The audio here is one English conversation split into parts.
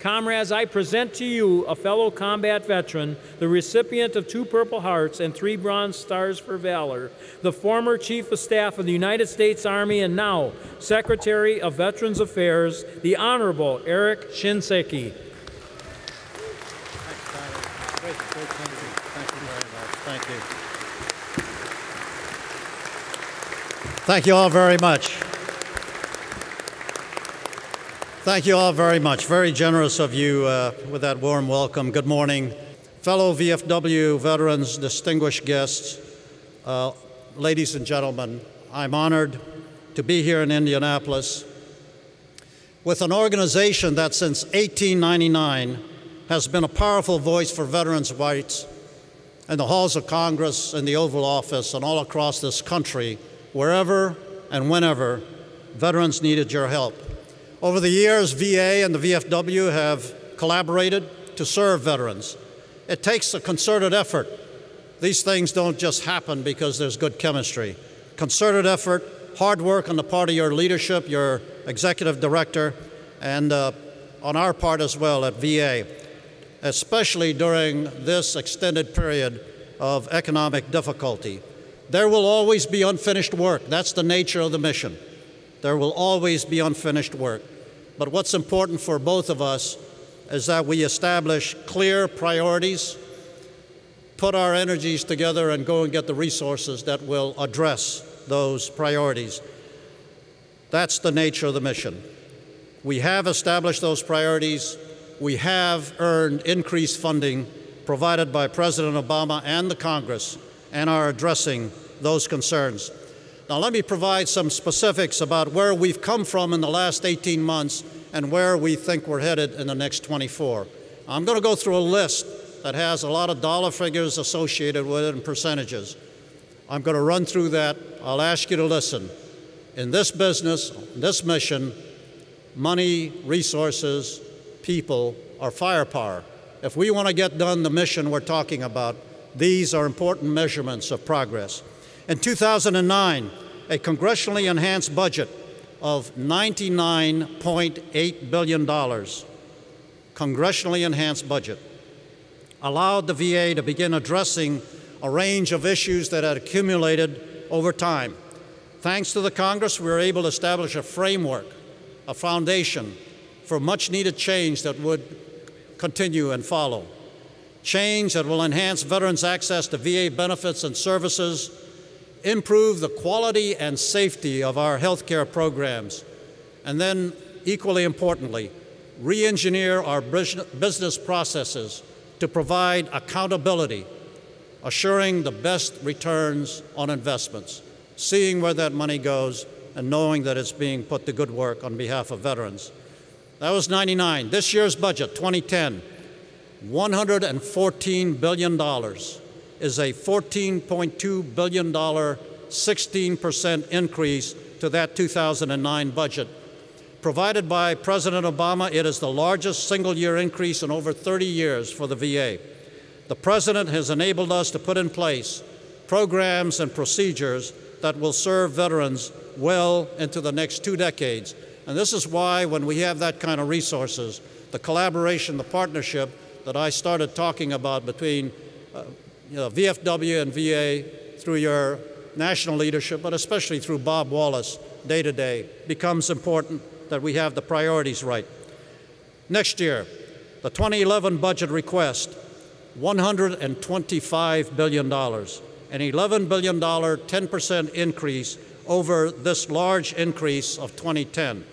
Comrades, I present to you a fellow combat veteran, the recipient of 2 Purple Hearts and 3 Bronze Stars for Valor, the former Chief of Staff of the United States Army and now Secretary of Veterans Affairs, the Honorable Eric Shinseki. Thank you very much. Thank you. Thank you all very much. Thank you all very much. Very generous of you with that warm welcome. Good morning. Fellow VFW veterans, distinguished guests, ladies and gentlemen, I'm honored to be here in Indianapolis with an organization that since 1899 has been a powerful voice for veterans' rights in the halls of Congress, in the Oval Office, and all across this country, wherever and whenever veterans needed your help. Over the years, VA and the VFW have collaborated to serve veterans. It takes a concerted effort. These things don't just happen because there's good chemistry. Concerted effort, hard work on the part of your leadership, your executive director, and on our part as well at VA, especially during this extended period of economic difficulty. There will always be unfinished work. That's the nature of the mission. There will always be unfinished work. But what's important for both of us is that we establish clear priorities, put our energies together, and go and get the resources that will address those priorities. That's the nature of the mission. We have established those priorities. We have earned increased funding provided by President Obama and the Congress and are addressing those concerns. Now let me provide some specifics about where we've come from in the last 18 months and where we think we're headed in the next 24. I'm going to go through a list that has a lot of dollar figures associated with it and percentages. I'm going to run through that. I'll ask you to listen. In this business, this mission, money, resources, people are firepower. If we want to get done the mission we're talking about, these are important measurements of progress. In 2009, a congressionally enhanced budget of $99.8 billion, congressionally enhanced budget, allowed the VA to begin addressing a range of issues that had accumulated over time. Thanks to the Congress, we were able to establish a framework, a foundation for much-needed change that would continue and follow. Change that will enhance veterans' access to VA benefits and services, improve the quality and safety of our health care programs, and then, equally importantly, re-engineer our business processes to provide accountability, assuring the best returns on investments, seeing where that money goes, and knowing that it's being put to good work on behalf of veterans. That was '99. This year's budget, 2010, $114 billion is a $14.2 billion, 16% increase to that 2009 budget. Provided by President Obama, it is the largest single-year increase in over 30 years for the VA. The President has enabled us to put in place programs and procedures that will serve veterans well into the next 2 decades. And this is why, when we have that kind of resources, the collaboration, the partnership that I started talking about between VFW and VA through your national leadership, but especially through Bob Wallace day to day, becomes important that we have the priorities right. Next year, the 2011 budget request, $125 billion, an $11 billion, 10% increase over this large increase of 2010.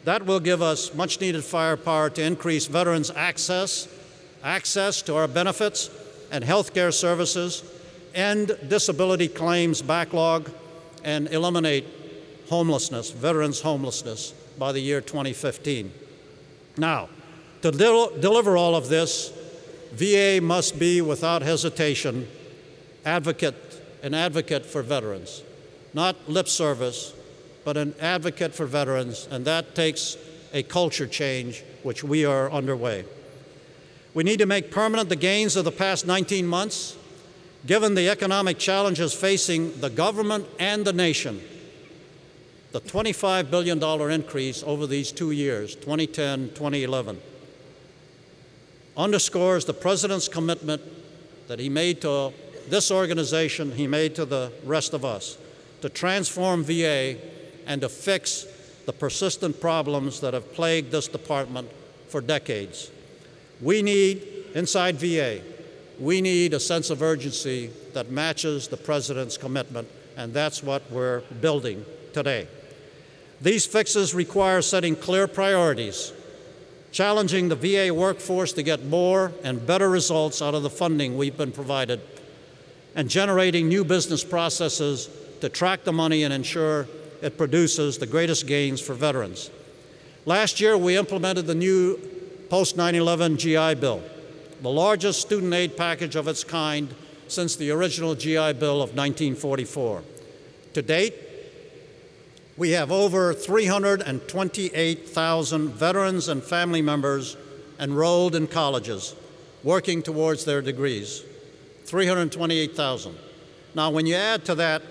That will give us much-needed firepower to increase veterans' access to our benefits and health care services, end disability claims backlog, and eliminate homelessness, veterans' homelessness, by the year 2015. Now, to deliver all of this, VA must be, without hesitation, an advocate for veterans. Not lip service, but an advocate for veterans, and that takes a culture change, which we are underway. We need to make permanent the gains of the past 19 months, given the economic challenges facing the government and the nation. The $25 billion increase over these 2 years, 2010, 2011. underscores the President's commitment that he made to this organization, he made to the rest of us, to transform VA and to fix the persistent problems that have plagued this department for decades. We need, inside VA, we need a sense of urgency that matches the President's commitment, and that's what we're building today. These fixes require setting clear priorities, challenging the VA workforce to get more and better results out of the funding we've been provided, and generating new business processes to track the money and ensure it produces the greatest gains for veterans. Last year, we implemented the new post-9/11 GI Bill, the largest student aid package of its kind since the original GI Bill of 1944. To date, we have over 328,000 veterans and family members enrolled in colleges, working towards their degrees. 328,000. Now, when you add to that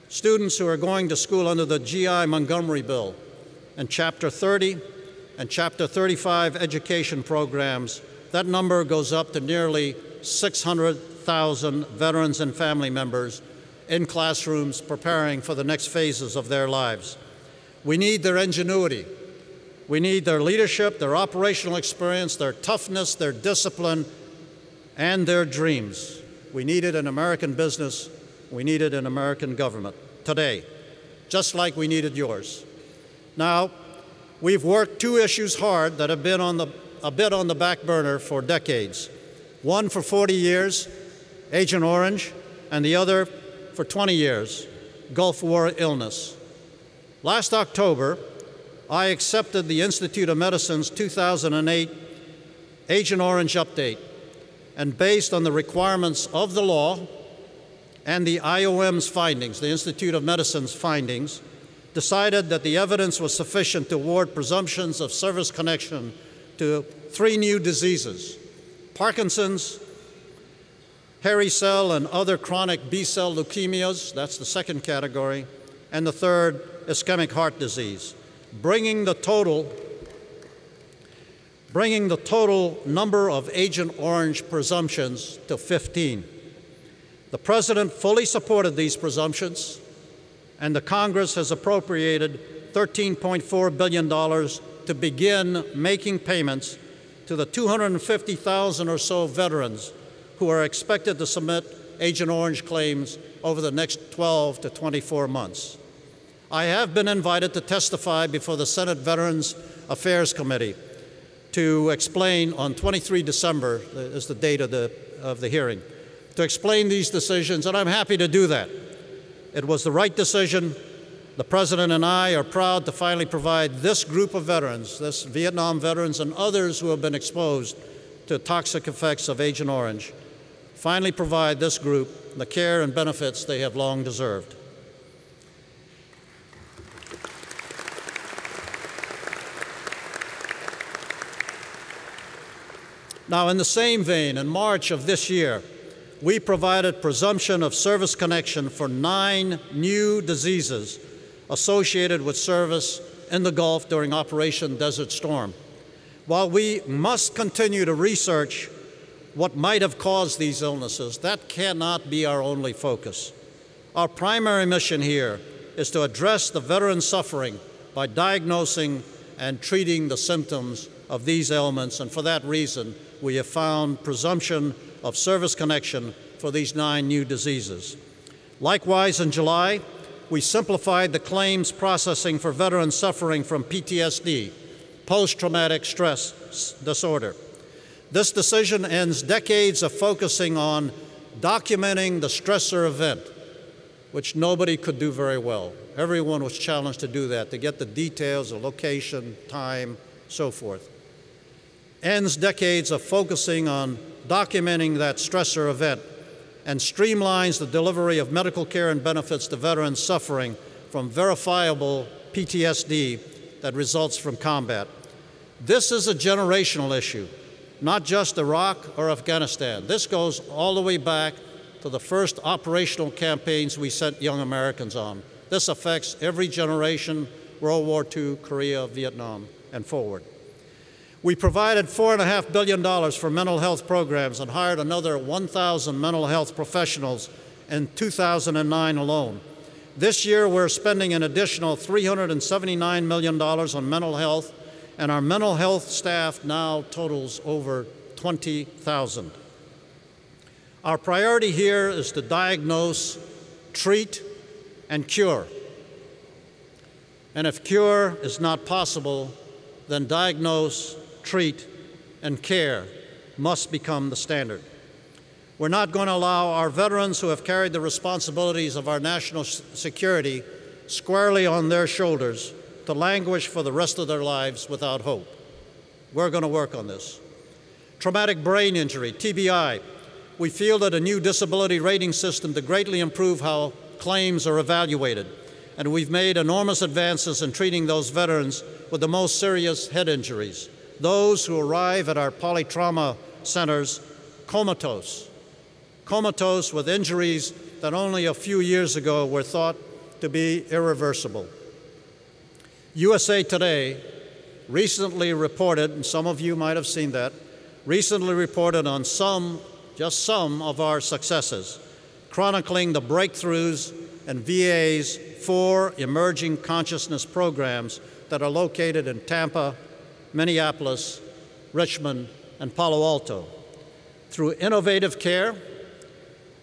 students who are going to school under the GI Montgomery Bill and Chapter 30 and Chapter 35 education programs, that number goes up to nearly 600,000 veterans and family members in classrooms preparing for the next phases of their lives. We need their ingenuity. We need their leadership, their operational experience, their toughness, their discipline, and their dreams. We need it in American business. We need it in American government today, just like we needed yours. Now, we've worked two issues hard that have been a bit on the back burner for decades. One for 40 years, Agent Orange, and the other for 20 years, Gulf War illness. Last October, I accepted the Institute of Medicine's 2008 Agent Orange update, and based on the requirements of the law and the IOM's findings, the Institute of Medicine's findings, decided that the evidence was sufficient to award presumptions of service connection to 3 new diseases: Parkinson's, hairy cell and other chronic B-cell leukemias, that's the second category, and the third, ischemic heart disease, bringing the total number of Agent Orange presumptions to 15. The President fully supported these presumptions, and the Congress has appropriated $13.4 billion to begin making payments to the 250,000 or so veterans who are expected to submit Agent Orange claims over the next 12 to 24 months. I have been invited to testify before the Senate Veterans Affairs Committee to explain on 23 December, is the date of the hearing, to explain these decisions, and I'm happy to do that. It was the right decision. The President and I are proud to finally provide this group of veterans, this Vietnam veterans and others who have been exposed to toxic effects of Agent Orange, finally provide this group the care and benefits they have long deserved. Now, in the same vein, in March of this year, we provided presumption of service connection for 9 new diseases associated with service in the Gulf during Operation Desert Storm. While we must continue to research what might have caused these illnesses, that cannot be our only focus. Our primary mission here is to address the veteran suffering by diagnosing and treating the symptoms of these ailments, and for that reason, we have found presumption of service connection for these 9 new diseases. Likewise, in July, we simplified the claims processing for veterans suffering from PTSD, post-traumatic stress disorder. This decision ends decades of focusing on documenting the stressor event, which nobody could do very well. Everyone was challenged to do that, to get the details, the location, time, so forth. Ends decades of focusing on documenting that stressor event and streamlines the delivery of medical care and benefits to veterans suffering from verifiable PTSD that results from combat. This is a generational issue, not just Iraq or Afghanistan. This goes all the way back to the first operational campaigns we sent young Americans on. This affects every generation, World War II, Korea, Vietnam, and forward. We provided $4.5 billion for mental health programs and hired another 1,000 mental health professionals in 2009 alone. This year, we're spending an additional $379 million on mental health, and our mental health staff now totals over 20,000. Our priority here is to diagnose, treat, and cure. And if cure is not possible, then diagnose, treat, and care must become the standard. We're not going to allow our veterans who have carried the responsibilities of our national security squarely on their shoulders to languish for the rest of their lives without hope. We're going to work on this. Traumatic brain injury, TBI. We fielded a new disability rating system to greatly improve how claims are evaluated, and we've made enormous advances in treating those veterans with the most serious head injuries, those who arrive at our polytrauma centers comatose with injuries that only a few years ago were thought to be irreversible. USA Today recently reported, and some of you might have seen that, recently reported on just some of our successes, chronicling the breakthroughs and VA's 4 emerging consciousness programs that are located in Tampa, Minneapolis, Richmond, and Palo Alto. Through innovative care,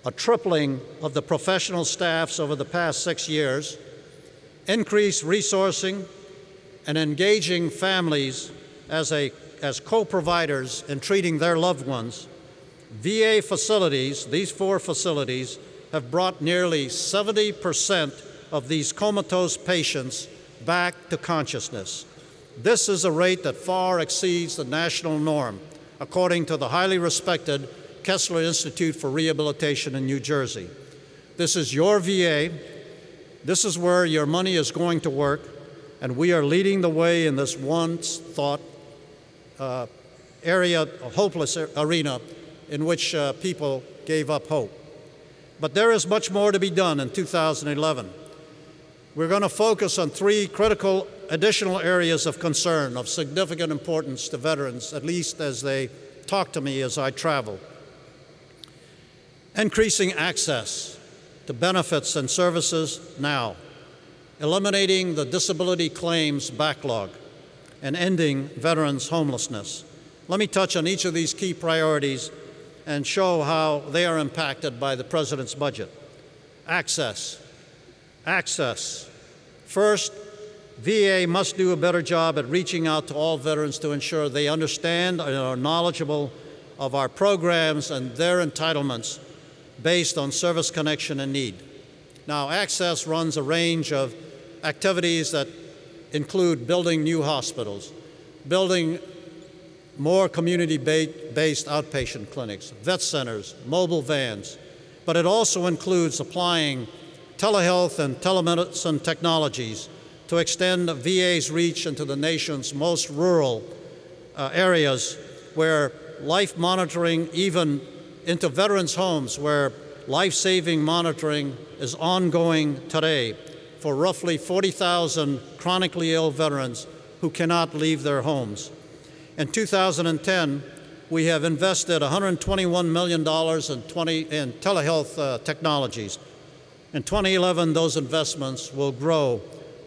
a tripling of the professional staffs over the past 6 years, increased resourcing, and engaging families as co-providers in treating their loved ones, VA facilities, these 4 facilities, have brought nearly 70% of these comatose patients back to consciousness. This is a rate that far exceeds the national norm, according to the highly respected Kessler Institute for Rehabilitation in New Jersey. This is your VA. This is where your money is going to work, and we are leading the way in this once thought area, a hopeless arena in which people gave up hope. But there is much more to be done in 2011. We're going to focus on 3 critical additional areas of concern of significant importance to veterans, at least as they talk to me as I travel. Increasing access to benefits and services now, eliminating the disability claims backlog, and ending veterans' homelessness. Let me touch on each of these key priorities and show how they are impacted by the President's budget. Access. First, VA must do a better job at reaching out to all veterans to ensure they understand and are knowledgeable of our programs and their entitlements based on service connection and need. Now, Access runs a range of activities that include building new hospitals, building more community-based outpatient clinics, vet centers, mobile vans, but it also includes applying telehealth and telemedicine technologies to extend the VA's reach into the nation's most rural areas where life monitoring, even into veterans' homes where life-saving monitoring is ongoing today for roughly 40,000 chronically ill veterans who cannot leave their homes. In 2010, we have invested $121 million in telehealth technologies. In 2011, those investments will grow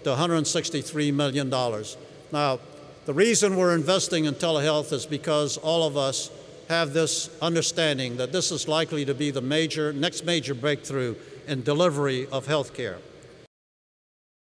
to $163 million. Now, the reason we're investing in telehealth is because all of us have this understanding that this is likely to be the next major breakthrough in delivery of health care.